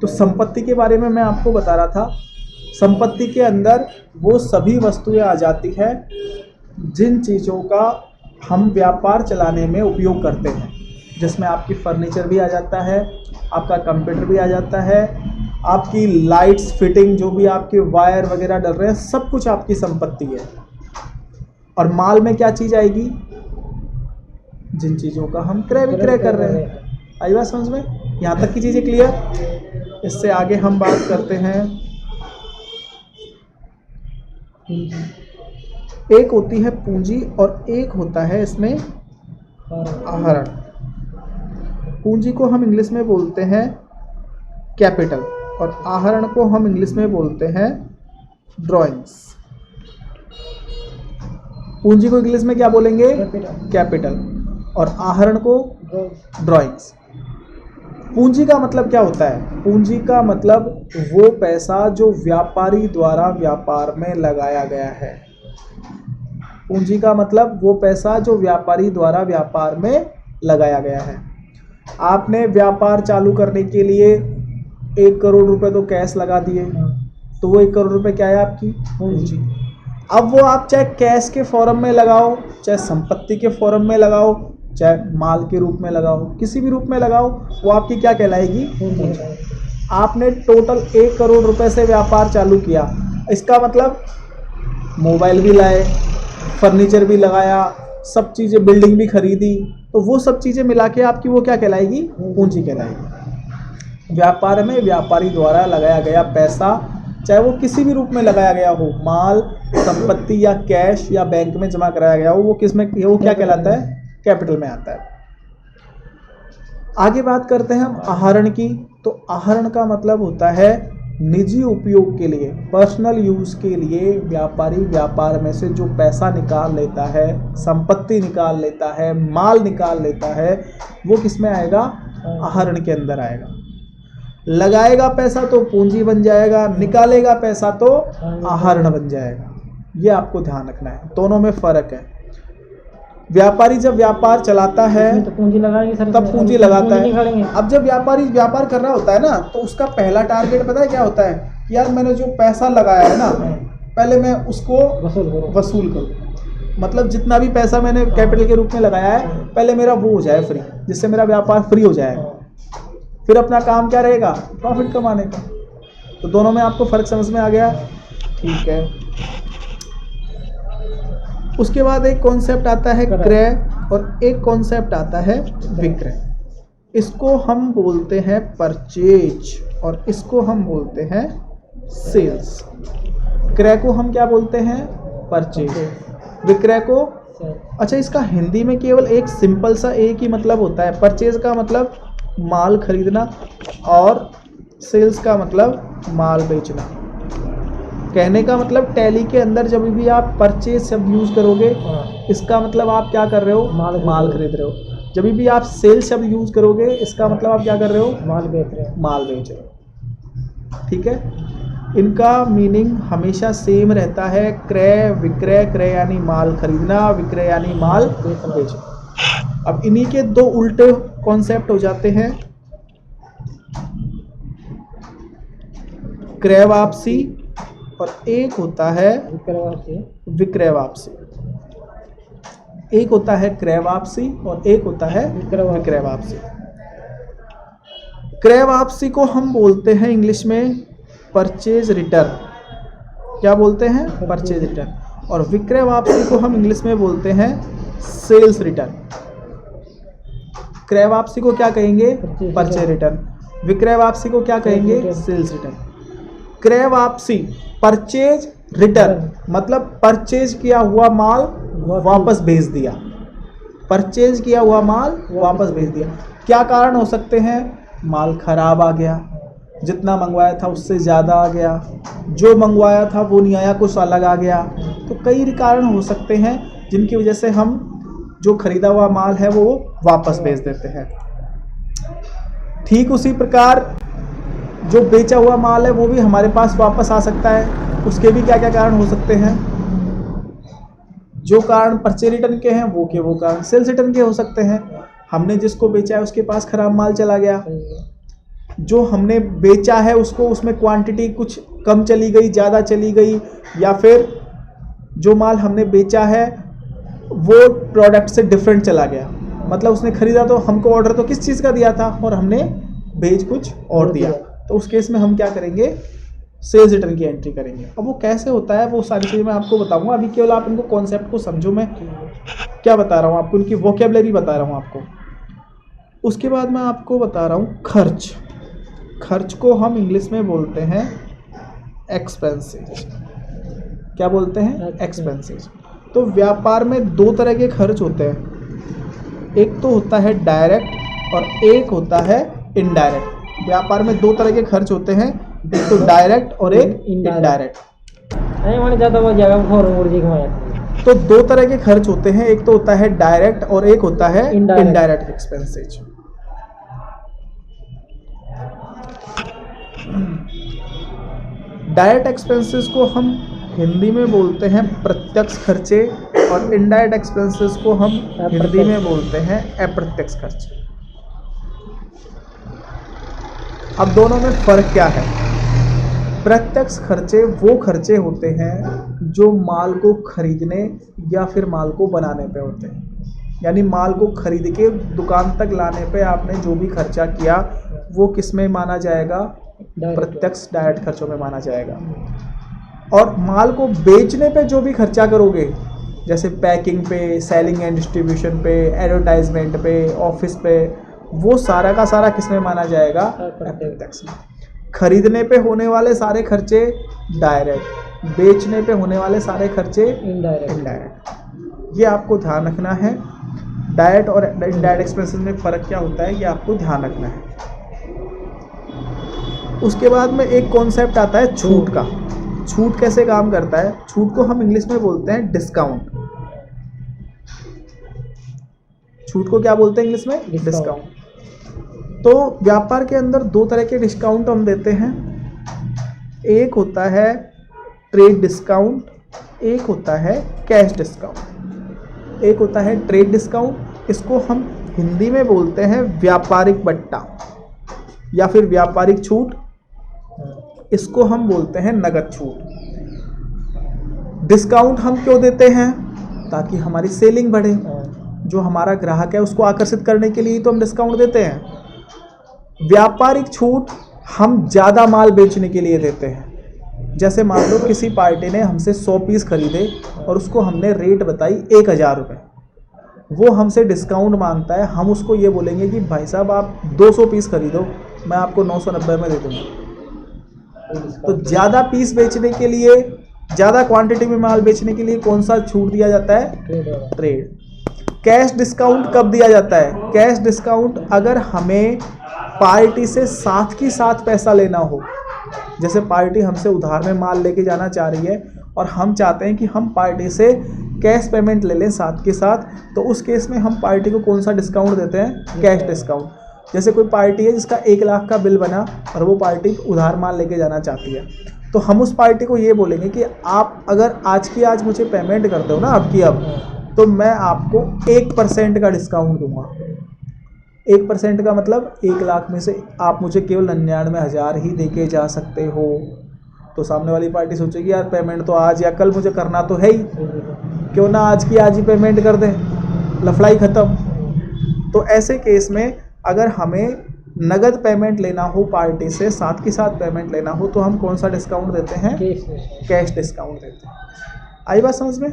तो संपत्ति के बारे में मैं आपको बता रहा था। संपत्ति के अंदर वो सभी वस्तुएं आ जाती है जिन चीज़ों का हम व्यापार चलाने में उपयोग करते हैं, जिसमें आपकी फर्नीचर भी आ जाता है, आपका कंप्यूटर भी आ जाता है, आपकी लाइट्स फिटिंग, जो भी आपके वायर वगैरह डल रहे हैं, सब कुछ आपकी संपत्ति है। और माल में क्या चीज़ आएगी? जिन चीज़ों का हम क्रय विक्रय कर रहे हैं। आई बात समझ में? यहाँ तक की चीज़ें क्लियर? इससे आगे हम बात करते हैं। एक होती है पूंजी और एक होता है इसमें आहरण। पूंजी को हम इंग्लिश में बोलते हैं कैपिटल और आहरण को हम इंग्लिश में बोलते हैं ड्राइंग्स। पूंजी को इंग्लिश में क्या बोलेंगे? कैपिटल। और आहरण को ड्राइंग्स। पूंजी का मतलब क्या होता है? पूंजी का मतलब वो पैसा जो व्यापारी द्वारा व्यापार में लगाया गया है। पूंजी का मतलब वो पैसा जो व्यापारी द्वारा व्यापार में लगाया गया है। आपने व्यापार चालू करने के लिए 1 करोड़ रुपए तो कैश लगा दिए, तो वो 1 करोड़ रुपए क्या है? आपकी पूंजी। अब वो आप चाहे कैश के फॉर्म में लगाओ, चाहे संपत्ति के फॉर्म में लगाओ, चाहे माल के रूप में लगाओ, किसी भी रूप में लगाओ, वो आपकी क्या कहलाएगी? पूंजी। आपने टोटल 1 करोड़ रुपए से व्यापार चालू किया, इसका मतलब मोबाइल भी लाए, फर्नीचर भी लगाया, सब चीज़ें, बिल्डिंग भी खरीदी, तो वो सब चीज़ें मिला के आपकी वो क्या कहलाएगी? पूंजी कहलाएगी। व्यापार में व्यापारी द्वारा लगाया गया पैसा, चाहे वो किसी भी रूप में लगाया गया हो, माल, संपत्ति या कैश या बैंक में जमा कराया गया हो, वो किस में, वो क्या कहलाता है? कैपिटल में आता है। आगे बात करते हैं हम आहरण की। तो आहरण का मतलब होता है निजी उपयोग के लिए, पर्सनल यूज के लिए व्यापारी व्यापार में से जो पैसा निकाल लेता है, संपत्ति निकाल लेता है, माल निकाल लेता है, वो किस में आएगा? आहरण के अंदर आएगा। लगाएगा पैसा तो पूंजी बन जाएगा, निकालेगा पैसा तो आहरण बन जाएगा। ये आपको ध्यान रखना है, दोनों में फर्क है। व्यापारी जब व्यापार चलाता है तो पूंजी लगाएंगे सर, तब पूंजी लगाता है। निकालेंगे। अब जब व्यापारी व्यापार कर रहा होता है ना, तो उसका पहला टारगेट पता है क्या होता है? कि यार मैंने जो पैसा लगाया है ना, पहले मैं उसको वसूल करूँ। मतलब जितना भी पैसा मैंने कैपिटल के रूप में लगाया है, पहले मेरा वो हो जाए फ्री, जिससे मेरा व्यापार फ्री हो जाए। फिर अपना काम क्या रहेगा? प्रॉफिट कमाने का। तो दोनों में आपको फर्क समझ में आ गया? ठीक है। उसके बाद एक कॉन्सेप्ट आता है क्रय और एक कॉन्सेप्ट आता है विक्रय। इसको हम बोलते हैं परचेज और इसको हम बोलते हैं सेल्स। क्रय को हम क्या बोलते हैं? परचेज। विक्रय को, अच्छा, इसका हिंदी में केवल एक सिंपल सा एक ही मतलब होता है। परचेज का मतलब माल खरीदना और सेल्स का मतलब माल बेचना। कहने का मतलब टैली के अंदर जब भी आप परचेज शब्द यूज करोगे, इसका मतलब आप क्या कर रहे हो? माल खरीद रहे हो। जब भी आप सेल शब्द यूज करोगे, इसका मतलब आप क्या कर रहे हो? माल बेच रहे हो। माल बेच रहे हो। ठीक है। इनका मीनिंग हमेशा सेम रहता है, क्रय विक्रय। क्रय यानी माल खरीदना, विक्रय यानी माल बेचना। अब इन्हीं के दो उल्टे कॉन्सेप्ट हो जाते हैं। क्रय वापसी और एक होता है विक्रय वापसी। एक होता है क्रय वापसी और एक होता है विक्रय वापसी। क्रय वापसी को हम बोलते हैं इंग्लिश में परचेज रिटर्न। क्या बोलते हैं? Purchase return. और विक्रय वापसी को हम इंग्लिश में बोलते हैं सेल्स रिटर्न। क्रय वापसी को क्या कहेंगे? Purchase return. विक्रय वापसी को क्या कहेंगे? Sales return. क्रय वापसी, परचेज रिटर्न मतलब परचेज किया हुआ माल वापस भेज दिया। परचेज किया हुआ माल वापस भेज दिया। क्या कारण हो सकते हैं? माल खराब आ गया, जितना मंगवाया था उससे ज़्यादा आ गया, जो मंगवाया था वो नहीं आया, कुछ अलग आ गया। तो कई कारण हो सकते हैं जिनकी वजह से हम जो खरीदा हुआ माल है वो वापस भेज देते हैं। ठीक उसी प्रकार जो बेचा हुआ माल है वो भी हमारे पास वापस आ सकता है। उसके भी क्या क्या कारण हो सकते हैं? जो कारण परचेज रिटर्न के हैं वो कारण सेल्स रिटर्न के हो सकते हैं। हमने जिसको बेचा है उसके पास खराब माल चला गया, जो हमने बेचा है उसको उसमें क्वांटिटी कुछ कम चली गई, ज़्यादा चली गई, या फिर जो माल हमने बेचा है वो प्रोडक्ट से डिफरेंट चला गया। मतलब उसने खरीदा तो हमको ऑर्डर तो किस चीज़ का दिया था और हमने भेज कुछ और दिया, तो उस केस में हम क्या करेंगे, सेल्स रिटर्न की एंट्री करेंगे। अब वो कैसे होता है वो सारी चीज़ें मैं आपको बताऊंगा, अभी केवल आप इनको कॉन्सेप्ट को समझो। मैं क्या बता रहा हूँ आपको, इनकी वोकेबलरी बता रहा हूँ आपको। उसके बाद मैं आपको बता रहा हूँ खर्च। खर्च को हम इंग्लिश में बोलते हैं एक्सपेंसेस। क्या बोलते हैं? एक्सपेंसेस। तो व्यापार में दो तरह के खर्च होते हैं, एक तो होता है डायरेक्ट और एक होता है इनडायरेक्ट। व्यापार में दो तरह के खर्च होते हैं, एक तो डायरेक्ट और एक इनडायरेक्ट। तो दो तरह के खर्च होते हैं, एक तो होता है डायरेक्ट और एक होता है इनडायरेक्ट एक्सपेंसेस। डायरेक्ट एक्सपेंसेस को हम हिंदी में बोलते हैं प्रत्यक्ष खर्चे और इनडायरेक्ट एक्सपेंसेस को हम हिंदी में बोलते हैं अप्रत्यक्ष खर्चे। अब दोनों में फर्क क्या है? प्रत्यक्ष खर्चे वो खर्चे होते हैं जो माल को खरीदने या फिर माल को बनाने पे होते हैं। यानी माल को खरीद के दुकान तक लाने पे आपने जो भी खर्चा किया वो किस में माना जाएगा? प्रत्यक्ष डायरेक्ट खर्चों में माना जाएगा। और माल को बेचने पे जो भी खर्चा करोगे, जैसे पैकिंग पे, सेलिंग एंड डिस्ट्रीब्यूशन पे, एडवर्टाइजमेंट पे, ऑफिस पे, वो सारा का सारा किस में माना जाएगा? अप्रत्यक्ष में। खरीदने पे होने वाले सारे खर्चे डायरेक्ट, बेचने पे होने वाले सारे खर्चे इनडायरेक्ट। ये आपको ध्यान रखना है। डायरेक्ट और इनडायरेक्ट एक्सपेंसेस में फ़र्क क्या होता है ये आपको ध्यान रखना है। उसके बाद में एक कॉन्सेप्ट आता है छूट का। छूट कैसे काम करता है? छूट को हम इंग्लिश में बोलते हैं डिस्काउंट। छूट को क्या बोलते हैं इंग्लिश में? डिस्काउंट। तो व्यापार के अंदर दो तरह के डिस्काउंट हम देते हैं, एक होता है ट्रेड डिस्काउंट, एक होता है कैश डिस्काउंट। एक होता है ट्रेड डिस्काउंट, इसको हम हिंदी में बोलते हैं व्यापारिक बट्टा या फिर व्यापारिक छूट, इसको हम बोलते हैं नगद छूट। डिस्काउंट हम क्यों देते हैं? ताकि हमारी सेलिंग बढ़े, जो हमारा ग्राहक है उसको आकर्षित करने के लिए तो हम डिस्काउंट देते हैं। व्यापारिक छूट हम ज़्यादा माल बेचने के लिए देते हैं। जैसे मान लो किसी पार्टी ने हमसे 100 पीस खरीदे और उसको हमने रेट बताई 1000 रुपये, वो हमसे डिस्काउंट मांगता है, हम उसको ये बोलेंगे कि भाई साहब आप 200 पीस खरीदो, मैं आपको 990 में दे दूँगा। तो ज़्यादा पीस बेचने के लिए, ज़्यादा क्वांटिटी में माल बेचने के लिए कौन सा छूट दिया जाता है? ट्रेड। कैश डिस्काउंट कब दिया जाता है? कैश डिस्काउंट अगर हमें पार्टी से साथ की साथ पैसा लेना हो, जैसे पार्टी हमसे उधार में माल लेके जाना चाह रही है और हम चाहते हैं कि हम पार्टी से कैश पेमेंट ले लें साथ के साथ, तो उस केस में हम पार्टी को कौन सा डिस्काउंट देते हैं? Cash discount. जैसे कोई पार्टी है जिसका 1 लाख का बिल बना और वो पार्टी उधार माल लेके जाना चाहती है, तो हम उस पार्टी को ये बोलेंगे कि आप अगर आज की आज मुझे पेमेंट कर दो ना आपकी अब, तो मैं आपको 1% का डिस्काउंट दूंगा। 1% का मतलब 1 लाख में से आप मुझे केवल 99,000 ही देके जा सकते हो। तो सामने वाली पार्टी सोचेगी यार पेमेंट तो आज या कल मुझे करना तो है ही, क्यों ना आज की आज ही पेमेंट कर दें, लफड़ाई ख़त्म। तो ऐसे केस में अगर हमें नगद पेमेंट लेना हो पार्टी से, साथ के साथ पेमेंट लेना हो, तो हम कौन सा डिस्काउंट देते हैं? कैश डिस्काउंट देते हैं। आई बात समझ में?